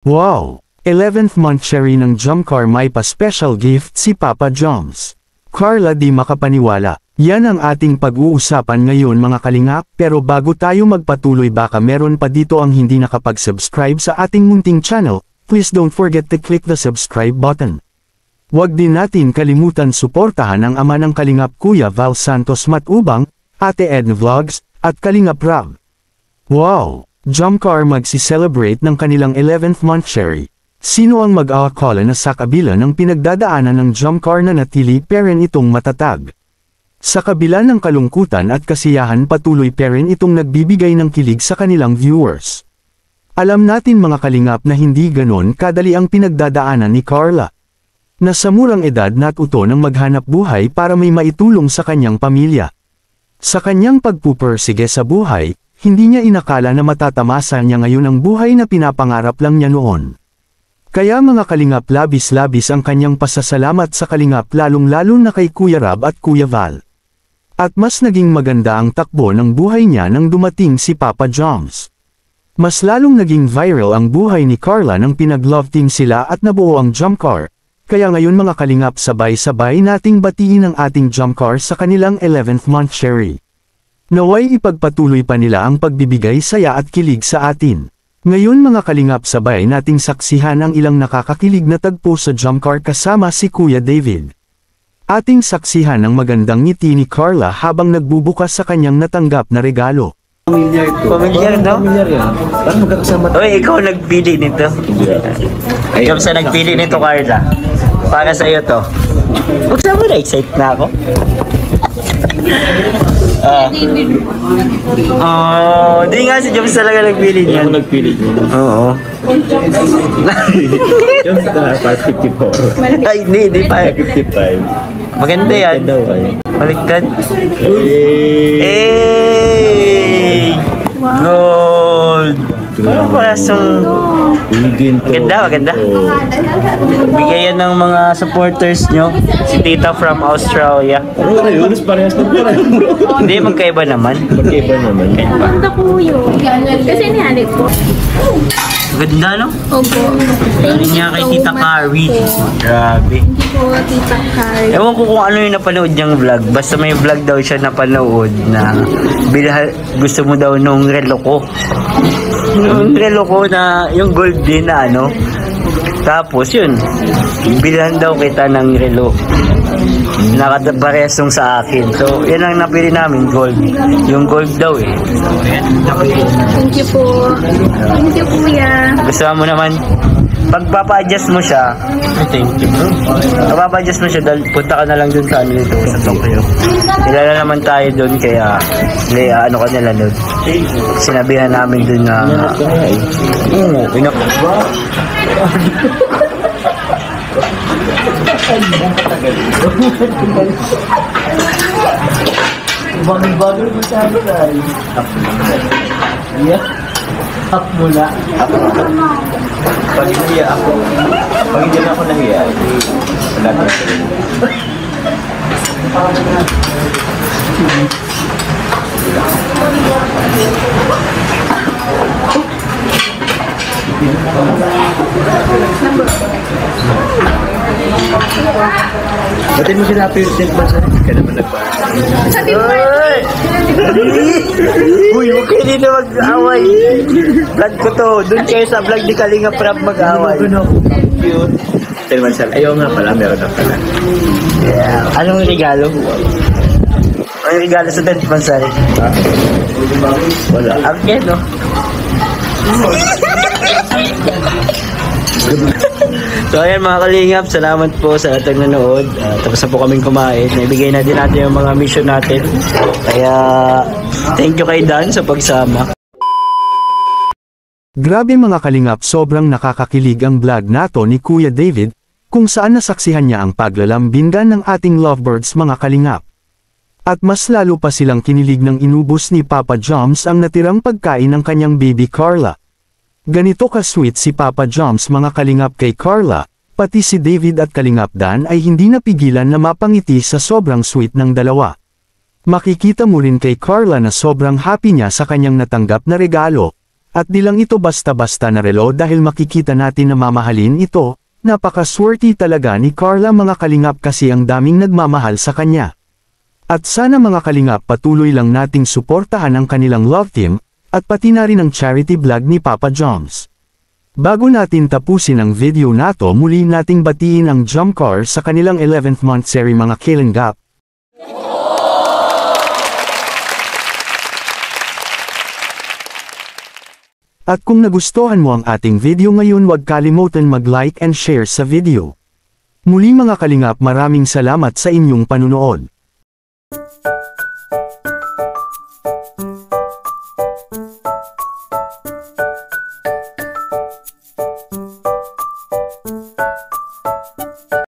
Wow! 11th month Sherry ng Jomcar may pa-special gift si Papa Joms. Carla di makapaniwala. Yan ang ating pag-uusapan ngayon mga kalingap, pero bago tayo magpatuloy baka meron pa dito ang hindi nakapag-subscribe sa ating munting channel, please don't forget to click the subscribe button. Huwag din natin kalimutan suportahan ang ama ng kalingap Kuya Val Santos Matubang, Ate Edna Vlogs, at Kalingap Rob. Wow! Jomcar magsi-celebrate ng kanilang 11th month Sherry. Sino ang mag-aakala na sa kabila ng pinagdadaanan ng Jomcar na natili pa rin itong matatag? Sa kabila ng kalungkutan at kasiyahan patuloy pa rin itong nagbibigay ng kilig sa kanilang viewers. Alam natin mga kalingap na hindi ganon kadali ang pinagdadaanan ni Carla. Nasa murang edad natuto ng maghanap buhay para may maitulong sa kanyang pamilya. Sa kanyang pagpupursige sa buhay, hindi niya inakala na matatamasa niya ngayon ang buhay na pinapangarap lang niya noon. Kaya mga kalingap labis-labis ang kanyang pasasalamat sa kalingap lalong-lalo na kay Kuya Rob at Kuya Val. At mas naging maganda ang takbo ng buhay niya nang dumating si Papa Joms. Mas lalong naging viral ang buhay ni Carla nang pinag-love team sila at nabuo ang Jomcar. Kaya ngayon mga kalingap sabay-sabay nating batiin ang ating Jomcar sa kanilang 11th month Sherry. Naway ipagpatuloy pa nila ang pagbibigay saya at kilig sa atin. Ngayon mga kalingap sabay nating saksihan ang ilang nakakakilig na tagpo sa Jomcar kasama si Kuya David. Ating saksihan ang magandang ngiti ni Carla habang nagbubukas sa kanyang natanggap na regalo. Pamilyar, no? Pamilyar yan. Parang magkakasama tayo. Uy, ikaw nagpili nito. Ikaw sa nagpili nito, Carla. Para sa iyo to. Buksan mo na, excited na ako. Di nga si Joms talaga nagpili niyan. Ako nagpili niya. Oo. Joms na, 554. Ay, hindi pa. 55. Maganda yan. Maganda daw ay. Baliktad. Hey! Gold! Ano ba Maganda, maganda. Bigay yan ng mga supporters nyo. Si Tita from Australia. Ano na yun? Parehas na parehas. Hindi, magkaiba naman. Magkaiba naman. Punta ko yun. Kasi nihalit ko. Ganda, no? Opo. Galing niya kay Tita Carrie. Grabe. Hindi ko Tita Carrie. Ewan ko kung ano yung napanood niyang vlog. Basta may vlog daw siya napanood na gusto mo daw nung relo ko. Yung relo ko na yung gold din na ano. Tapos yun, bilhan daw kita ng relo. Nakataparesong sa akin. So, yan ang napili namin, gold. Yung gold daw eh. So, yan, napili. Thank you po. Thank you, Kuya. Gusto mo naman, pagpapa-adjust mo siya, thank you bro. Pagpapa-adjust mo siya, punta ka na lang dun sa ano dito, sa Tokyo. Kilala naman tayo dun, kaya ano ka nila dun. Sinabihan namin dun na, Bagay-bagay mo sa akin ay. Yeah. Up muna. Pag hindi ako, pag hindi na ako nahiya, wala na ako. Ba't mo sila appearance ba sa ka naman uy, huwag kayo dito mag-away. Vlog ko to. Doon kayo sa vlog ni Kalinga Prab mag-away. Cute. Tilman sir, ayaw nga pala, meron na pala. Yeah. Anong regalo? Anong regalo sa 10th Mansari? Wala. Ang no? So ayan mga kalingap, salamat po sa lahat ng nanood. Tapos na po kaming kumain. Naibigay na din natin yung mga mission natin. Kaya thank you kay Dan sa pagsama. Grabe mga kalingap, sobrang nakakakilig ang vlog nato ni Kuya David, kung saan nasaksihan niya ang paglalambingan ng ating lovebirds mga kalingap. At mas lalo pa silang kinilig ng inubos ni Papa Joms ang natirang pagkain ng kanyang baby Carla. Ganito ka-sweet si Papa Joms mga kalingap kay Carla, pati si David at Kalingap Dan ay hindi napigilan na mapangiti sa sobrang sweet ng dalawa. Makikita mo rin kay Carla na sobrang happy niya sa kanyang natanggap na regalo, At di lang ito basta-basta na relo dahil makikita natin na mamahalin ito, napaka-swerte talaga ni Carla mga kalingap kasi ang daming nagmamahal sa kanya. At sana mga kalingap patuloy lang nating suportahan ang kanilang love team, at pati na rin ang charity vlog ni Papa Joms. Bago natin tapusin ang video nato muli nating batiin ang Jump Car sa kanilang 11th month series mga kalingap. At kung nagustuhan mo ang ating video ngayon huwag kalimutan mag-like and share sa video. Muli mga kalingap maraming salamat sa inyong panunood.